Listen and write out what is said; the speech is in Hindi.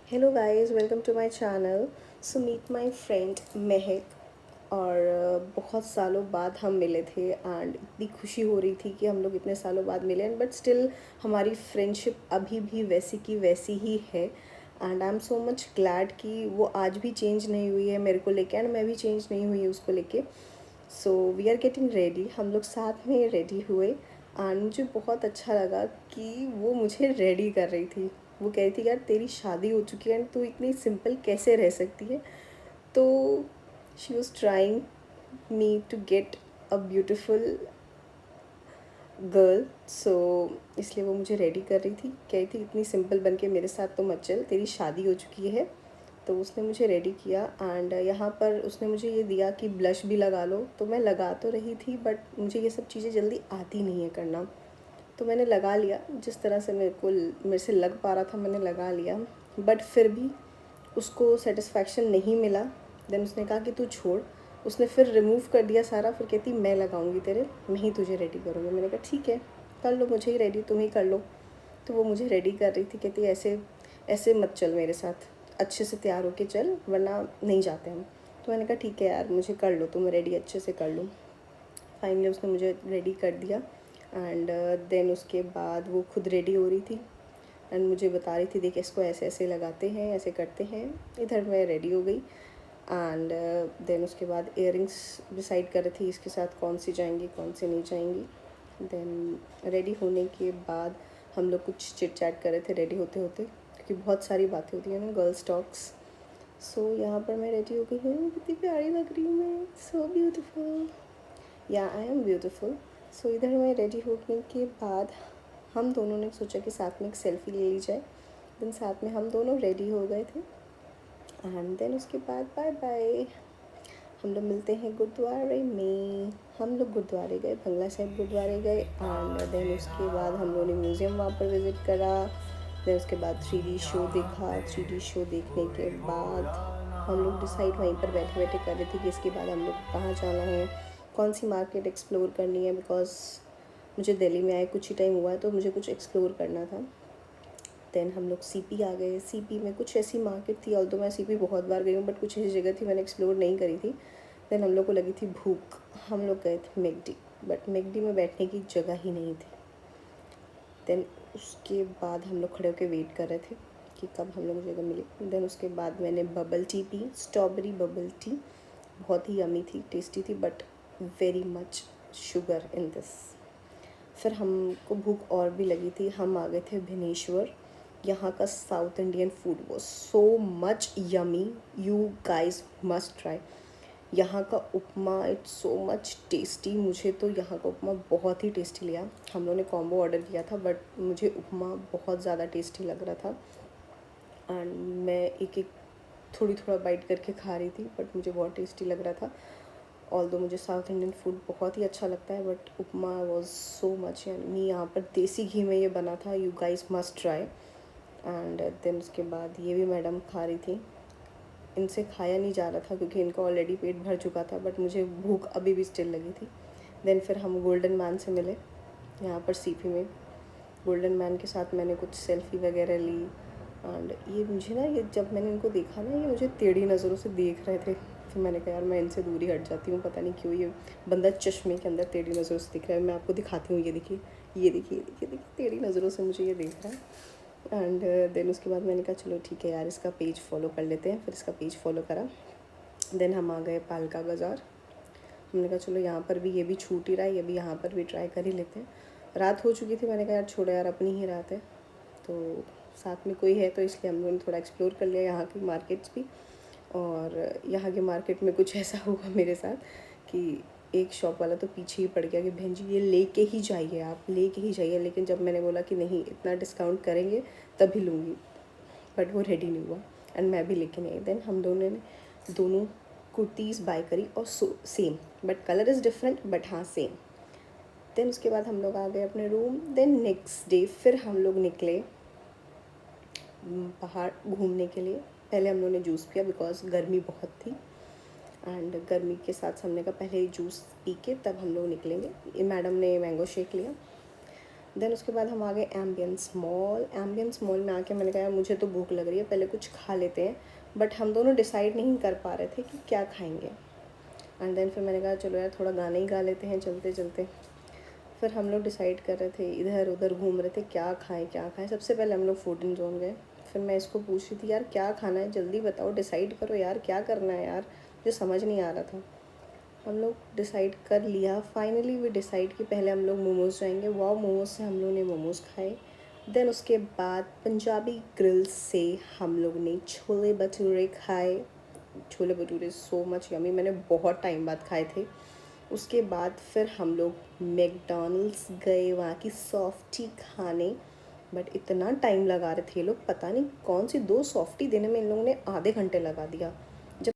Hello guys, welcome to my channel. So meet my friend Mahak. और बहुत सालों बाद हम मिले थे एंड इतनी खुशी हो रही थी कि हम लोग इतने सालों बाद मिले एंड बट स्टिल हमारी फ्रेंडशिप अभी भी वैसी की वैसी ही है। And I am so much glad कि वो आज भी चेंज नहीं हुई है मेरे को लेके एंड मैं भी चेंज नहीं हुई उसको लेके। So we are getting ready, हम लोग साथ में रेडी हुए एंड मुझे बहुत अच्छा लगा कि वो मुझे रेडी कर रही थी। वो कह रही थी यार तेरी शादी हो चुकी है एंड तू इतनी सिंपल कैसे रह सकती है। तो she was trying me to get a beautiful girl. So इसलिए वो मुझे रेडी कर रही थी, कह रही थी इतनी सिंपल बन के मेरे साथ तो मत चल, तेरी शादी हो चुकी है। तो उसने मुझे रेडी किया एंड यहाँ पर उसने मुझे ये दिया कि ब्लश भी लगा लो। तो मैं लगा तो रही थी बट मुझे ये सब चीज़ें जल्दी आती नहीं है करना। तो मैंने लगा लिया जिस तरह से मेरे से लग पा रहा था, मैंने लगा लिया। बट फिर भी उसको सेटिस्फैक्शन नहीं मिला। देन उसने कहा कि तू छोड़। उसने फिर रिमूव कर दिया सारा, फिर कहती मैं लगाऊंगी तेरे, मैं ही तुझे रेडी करूँगी। मैंने कहा ठीक है, कर लो, मुझे ही रेडी तुम ही कर लो। तो वो मुझे रेडी कर रही थी, कहती ऐसे ऐसे मत चल मेरे साथ, अच्छे से तैयार होके चल वरना नहीं जाते हम। तो मैंने कहा ठीक है यार, मुझे कर लो तुम रेडी, अच्छे से कर लो। फाइनली उसने मुझे रेडी कर दिया एंड देन उसके बाद वो खुद रेडी हो रही थी एंड मुझे बता रही थी देख इसको ऐसे ऐसे लगाते हैं, ऐसे करते हैं। इधर मैं रेडी हो गई एंड देन उसके बाद इयररिंग्स डिसाइड कर रही थी इसके साथ कौन सी जाएंगी कौन सी नहीं जाएंगी। देन रेडी होने के बाद हम लोग कुछ चिट चैट कर रहे थे रेडी होते होते, क्योंकि बहुत सारी बातें होती हैं ना, गर्ल्स टॉक्स। सो यहाँ पर मैं रेडी हो गई हूँ, कितनी प्यारी लग रही हूँ मैं, सो ब्यूटीफुल, या आई एम ब्यूटीफुल। सो इधर मैं रेडी होने के बाद हम दोनों ने सोचा कि साथ में एक सेल्फ़ी ले ली जाए। देन साथ में हम दोनों रेडी हो गए थे एंड देन उसके बाद बाय बाय। हम लोग मिलते हैं गुरुद्वारे में। हम लोग गुरुद्वारे गए, बंगला साहिब गुरुद्वारे गए एंड देन उसके बाद हम लोगों ने म्यूज़ियम वहाँ पर विज़िट करा। देन उसके बाद 3D शो देखा। 3D शो देखने के बाद हम लोग डिसाइड वहीं पर बैठे बैठे कर रहे थे कि इसके बाद हम लोग को कहाँ जाना है, कौन सी मार्केट एक्सप्लोर करनी है। बिकॉज़ मुझे दिल्ली में आए कुछ ही टाइम हुआ है तो मुझे कुछ एक्सप्लोर करना था। देन हम लोग सीपी आ गए। सीपी में कुछ ऐसी मार्केट थी, ऑल्दो मैं सीपी बहुत बार गई हूँ बट कुछ ऐसी जगह थी मैंने एक्सप्लोर नहीं करी थी। देन हम लोग को लगी थी भूख, हम लोग गए थे मैकडी, बट मैकडी में बैठने की जगह ही नहीं थी। देन उसके बाद हम लोग खड़े होकर वेट कर रहे थे कि कब हम लोग जगह मिले। देन उसके बाद मैंने bubble tea P, strawberry bubble tea, बहुत ही यमी थी, टेस्टी थी but very much sugar in this. फिर हमको भूख और भी लगी थी, हम आ गए थे भिनेश्वर। यहाँ का साउथ इंडियन फूड वो सो much yummy, you guys must try. यहाँ का उपमा इट्स सो मच टेस्टी, मुझे तो यहाँ का उपमा बहुत ही टेस्टी लिया। हम लोगों ने कॉम्बो ऑर्डर किया था बट मुझे उपमा बहुत ज़्यादा टेस्टी लग रहा था एंड मैं एक एक थोड़ी थोड़ा बाइट करके खा रही थी बट मुझे बहुत टेस्टी लग रहा था। ऑल्दो मुझे साउथ इंडियन फूड बहुत ही अच्छा लगता है but upma was so much yummy. यहाँ पर देसी घी में ये बना था, you guys must try. And then उसके बाद ये भी मैडम खा रही थी, इनसे खाया नहीं जा रहा था क्योंकि इनका ऑलरेडी पेट भर चुका था बट मुझे भूख अभी भी स्टिल लगी थी। देन फिर हम गोल्डन मैन से मिले यहाँ पर सीपी में। गोल्डन मैन के साथ मैंने कुछ सेल्फ़ी वगैरह ली एंड ये मुझे ना, ये जब मैंने इनको देखा ना, ये मुझे टेढ़ी नज़रों से देख रहे थे। फिर मैंने कहा यार मैं इनसे दूरी हट जाती हूँ, पता नहीं क्यों ये बंदा चश्मे के अंदर टेढ़ी नज़रों से दिख रहा है। मैं आपको दिखाती हूँ, ये देखिए, ये देखिए, ये देखिए, देखिए टेढ़ी नज़रों से मुझे ये देख रहा है। एंड देन उसके बाद मैंने कहा चलो ठीक है यार, इसका पेज फॉलो कर लेते हैं। फिर इसका पेज फॉलो करा। देन हम आ गए पालका बाज़ार। हमने कहा चलो यहाँ पर भी ये भी छूट ही रहा है, ये भी यहाँ पर भी ट्राई कर ही लेते हैं। रात हो चुकी थी, मैंने कहा यार छोड़ो यार, अपनी ही रात है तो साथ में कोई है, तो इसलिए हम लोगों ने थोड़ा एक्सप्लोर कर लिया यहाँ की मार्केट्स भी। और यहाँ के मार्केट में कुछ ऐसा हुआ मेरे साथ कि एक शॉप वाला तो पीछे ही पड़ गया कि बहन जी ये लेके ही जाइए, आप लेके ही जाइए। लेकिन जब मैंने बोला कि नहीं इतना डिस्काउंट करेंगे तभी लूँगी, बट वो रेडी नहीं हुआ एंड मैं भी लेके नहीं आई। देन हम दोनों ने दोनों कुर्तीज़ बाय करी और same, but colour is different but हाँ सेम। देन उसके बाद हम लोग आ गए अपने रूम। देन नेक्स्ट डे फिर हम लोग निकले बाहर घूमने के लिए। पहले हम लोगों ने जूस पिया बिकॉज गर्मी बहुत थी एंड गर्मी के साथ हमने कहा पहले जूस पी के तब हम लोग निकलेंगे। ये मैडम ने मैंगो शेक लिया देन उसके बाद हम आ गए एम्बियंस मॉल। एम्बियंस मॉल में आके मैंने कहा यार मुझे तो भूख लग रही है, पहले कुछ खा लेते हैं। बट हम दोनों डिसाइड नहीं कर पा रहे थे कि क्या खाएंगे। एंड देन फिर मैंने कहा चलो यार थोड़ा गाना ही गा लेते हैं चलते चलते। फिर हम लोग डिसाइड कर रहे थे, इधर उधर घूम रहे थे क्या खाएं क्या खाएं। सबसे पहले हम लोग फूड इन जोन गए। फिर मैं इसको पूछ रही थी यार क्या खाना है, जल्दी बताओ, डिसाइड करो यार क्या करना है यार, मुझे समझ नहीं आ रहा था। हम लोग डिसाइड कर लिया, फाइनली वी डिसाइड कि पहले हम लोग मोमोज़ जाएंगे। वाह, मोमोज़ से हम लोग ने मोमोज़ खाए। देन उसके बाद पंजाबी ग्रिल से हम लोग ने छोले भटूरे खाए। छोले भटूरे सो मच यमी, मैंने बहुत टाइम बाद खाए थे। उसके बाद फिर हम लोग मैकडॉनल्ड्स गए वहाँ की सॉफ्टी खाने। बट इतना टाइम लगा रहे थे ये लोग, पता नहीं कौन सी दो सॉफ्टी देने में इन लोगों ने आधे घंटे लगा दिया।